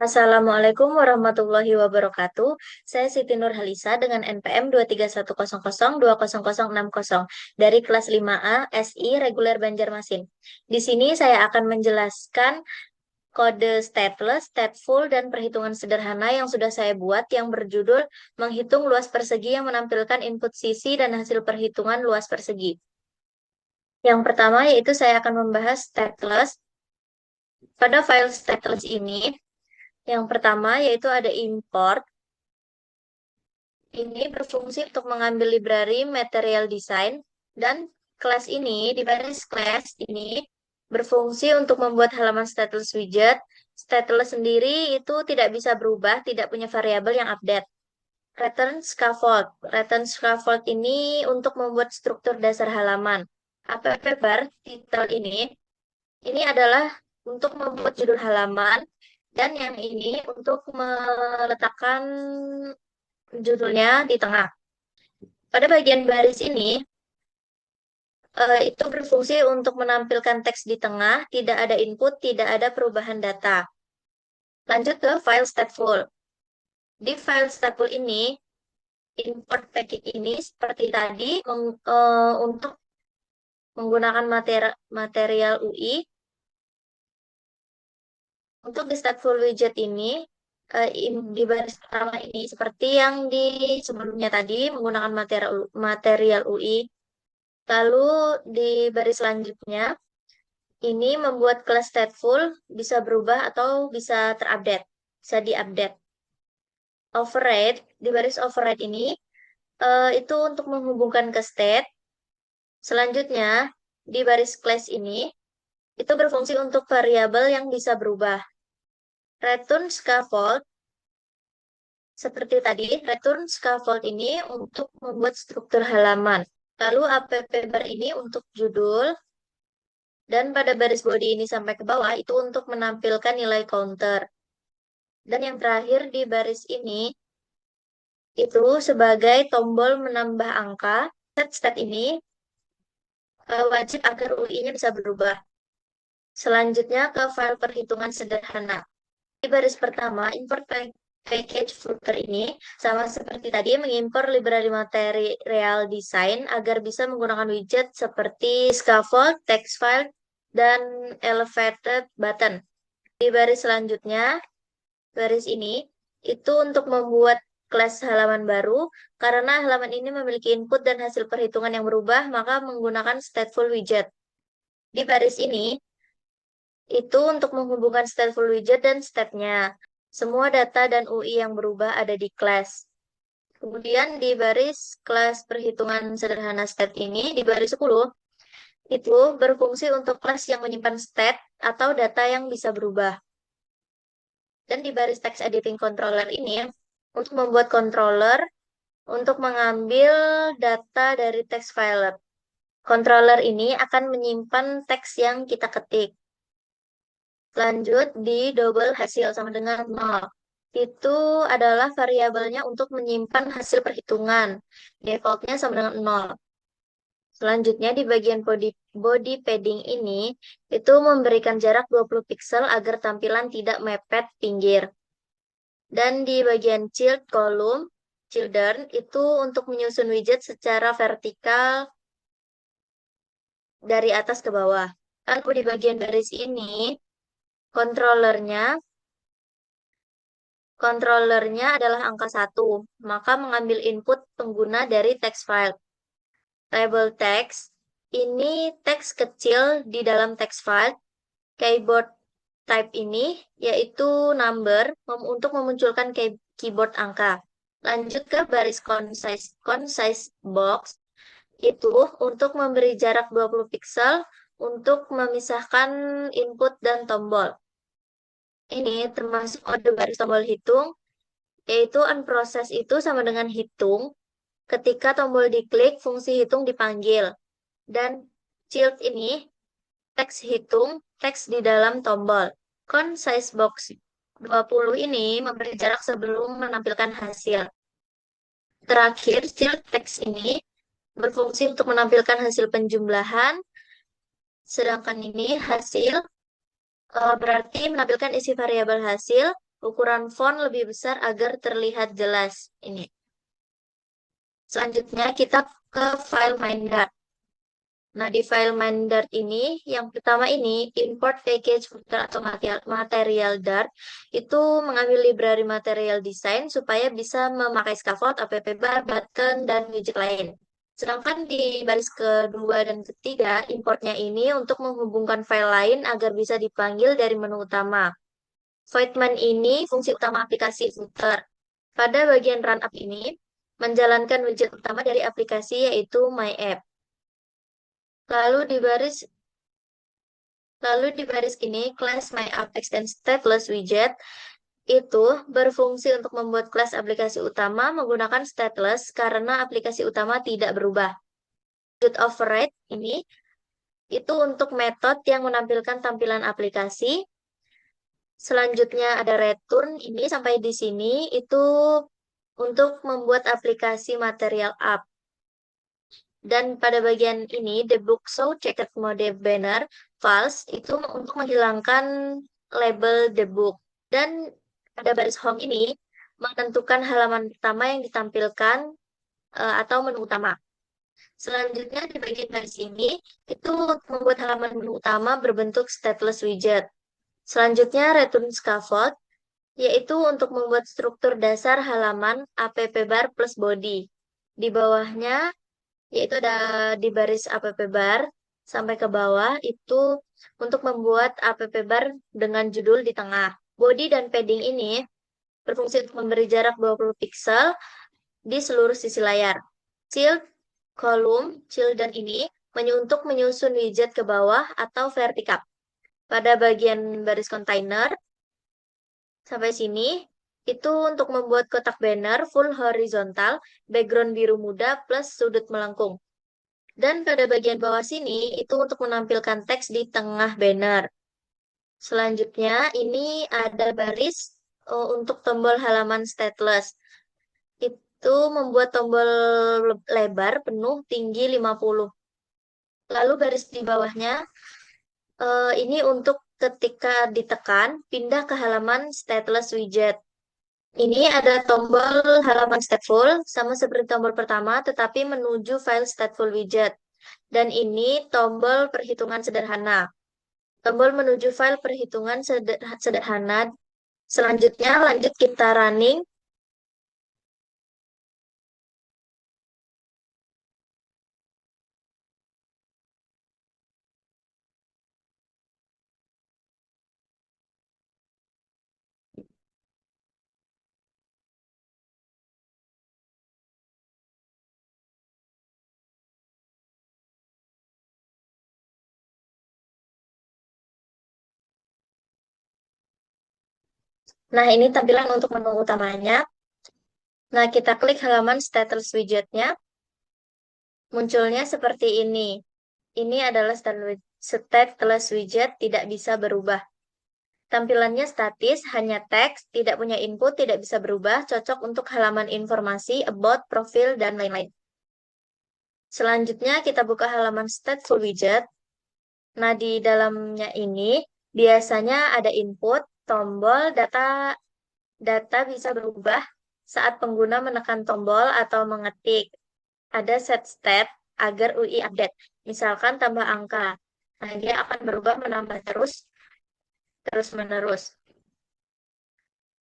Assalamualaikum warahmatullahi wabarakatuh. Saya Siti Nurhalisa dengan NPM 23100200060 dari kelas 5A SI Reguler Banjarmasin. Di sini saya akan menjelaskan kode stateless, stateful, dan perhitungan sederhana yang sudah saya buat yang berjudul menghitung luas persegi yang menampilkan input sisi dan hasil perhitungan luas persegi. Yang pertama yaitu saya akan membahas stateless. Pada file stateless ini, yang pertama yaitu ada import. Ini berfungsi untuk mengambil library material design dan kelas ini, di baris kelas ini, berfungsi untuk membuat halaman stateless widget. Stateless sendiri itu tidak bisa berubah, tidak punya variabel yang update. Return scaffold. Return scaffold ini untuk membuat struktur dasar halaman. App bar title ini adalah untuk membuat judul halaman, dan yang ini untuk meletakkan judulnya di tengah. Pada bagian baris ini, itu berfungsi untuk menampilkan teks di tengah, tidak ada input, tidak ada perubahan data. Lanjut ke file stateful. Di file stateful ini, import package ini seperti tadi untuk menggunakan material UI. Untuk di stateful widget ini, di baris pertama ini, seperti yang di sebelumnya tadi, menggunakan material UI. Lalu di baris selanjutnya, ini membuat kelas stateful bisa berubah atau bisa terupdate, bisa diupdate. Override, di baris override ini, itu untuk menghubungkan ke state. Selanjutnya, di baris class ini, itu berfungsi untuk variabel yang bisa berubah. Return scaffold, seperti tadi, return scaffold ini untuk membuat struktur halaman. Lalu app bar ini untuk judul, dan pada baris body ini sampai ke bawah itu untuk menampilkan nilai counter. Dan yang terakhir di baris ini itu sebagai tombol menambah angka. Stat ini wajib agar UI-nya bisa berubah. Selanjutnya ke file perhitungan sederhana. Di baris pertama, import package footer ini sama seperti tadi mengimpor library material design agar bisa menggunakan widget seperti scaffold, text file, dan elevated button. Di baris selanjutnya, baris ini itu untuk membuat kelas halaman baru. Karena halaman ini memiliki input dan hasil perhitungan yang berubah, maka menggunakan stateful widget. Di baris ini itu untuk menghubungkan stateful widget dan state-nya. Semua data dan UI yang berubah ada di kelas. Kemudian di baris kelas perhitungan sederhana state ini, di baris 10, itu berfungsi untuk kelas yang menyimpan state atau data yang bisa berubah. Dan di baris text editing controller ini, untuk membuat controller untuk mengambil data dari text file. Controller ini akan menyimpan teks yang kita ketik. Lanjut di double hasil sama dengan 0. Itu adalah variabelnya untuk menyimpan hasil perhitungan. Defaultnya sama dengan 0. Selanjutnya di bagian body padding ini, itu memberikan jarak 20 pixel agar tampilan tidak mepet pinggir. Dan di bagian child column, children, itu untuk menyusun widget secara vertikal dari atas ke bawah. Lalu di bagian baris ini, Controllernya adalah angka 1, maka mengambil input pengguna dari text file. Label text, ini teks kecil di dalam text file. Keyboard type ini yaitu number untuk memunculkan keyboard angka. Lanjut ke baris concise box, itu untuk memberi jarak 20 pixel untuk memisahkan input dan tombol. Ini termasuk kode baris tombol hitung, yaitu unprocess itu sama dengan hitung. Ketika tombol diklik, fungsi hitung dipanggil. Dan child ini, teks hitung, teks di dalam tombol. Concise box 20 ini memberi jarak sebelum menampilkan hasil. Terakhir, child text ini berfungsi untuk menampilkan hasil penjumlahan, sedangkan ini hasil berarti menampilkan isi variabel hasil, ukuran font lebih besar agar terlihat jelas. Ini. Selanjutnya kita ke file main.dart. Nah, di file main.dart ini, yang pertama ini, import package footer atau material Dart, itu mengambil library material design supaya bisa memakai scaffold, app bar, button, dan widget lain. Sedangkan di baris kedua dan ketiga, importnya ini untuk menghubungkan file lain agar bisa dipanggil dari menu utama. Voidman ini fungsi utama aplikasi footer. Pada bagian run up ini, menjalankan widget utama dari aplikasi yaitu My App. Lalu di baris ini, kelas MyAppText dan Stateless Widget itu berfungsi untuk membuat kelas aplikasi utama menggunakan stateless karena aplikasi utama tidak berubah. Widget override ini itu untuk metode yang menampilkan tampilan aplikasi. Selanjutnya ada return ini sampai di sini itu untuk membuat aplikasi material app. Dan pada bagian ini, debug show checked mode banner false itu untuk menghilangkan label debug. Dan pada baris home ini, menentukan halaman pertama yang ditampilkan atau menu utama. Selanjutnya di bagian baris ini, itu membuat halaman menu utama berbentuk stateless widget. Selanjutnya return scaffold, yaitu untuk membuat struktur dasar halaman app bar plus body. Di bawahnya yaitu ada di baris app bar sampai ke bawah itu untuk membuat app bar dengan judul di tengah. Body dan padding ini berfungsi untuk memberi jarak 20 pixel di seluruh sisi layar. Child, column, children ini untuk menyusun widget ke bawah atau vertikal. Pada bagian baris kontainer sampai sini itu untuk membuat kotak banner full horizontal, background biru muda plus sudut melengkung. Dan pada bagian bawah sini itu untuk menampilkan teks di tengah banner. Selanjutnya ini ada baris untuk tombol halaman stateless. Itu membuat tombol lebar penuh tinggi 50. Lalu baris di bawahnya ini untuk ketika ditekan pindah ke halaman stateless widget. Ini ada tombol halaman stateful sama seperti tombol pertama tetapi menuju file stateful widget. Dan ini tombol perhitungan sederhana. Tombol menuju file perhitungan sederhana. Selanjutnya lanjut kita running. Nah, ini tampilan untuk menu utamanya. Nah, kita klik halaman status widgetnya. Munculnya seperti ini. Ini adalah stateless widget tidak bisa berubah. Tampilannya statis, hanya teks, tidak punya input, tidak bisa berubah, cocok untuk halaman informasi, about, profil, dan lain-lain. Selanjutnya kita buka halaman stateful widget. Nah, di dalamnya ini biasanya ada input, tombol, data bisa berubah saat pengguna menekan tombol atau mengetik. Ada set state agar UI update. Misalkan tambah angka. Nah, dia akan berubah menambah terus-menerus.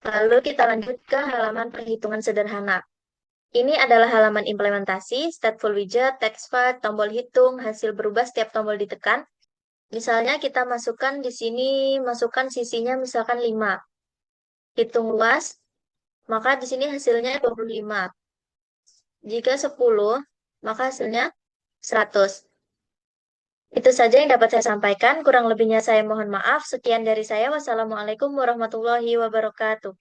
Lalu kita lanjut ke halaman perhitungan sederhana. Ini adalah halaman implementasi, stateful widget, text file, tombol hitung, hasil berubah setiap tombol ditekan. Misalnya kita masukkan di sini, masukkan sisinya misalkan 5. Hitung luas, maka di sini hasilnya 25. Jika 10, maka hasilnya 100. Itu saja yang dapat saya sampaikan. Kurang lebihnya saya mohon maaf. Sekian dari saya. Wassalamualaikum warahmatullahi wabarakatuh.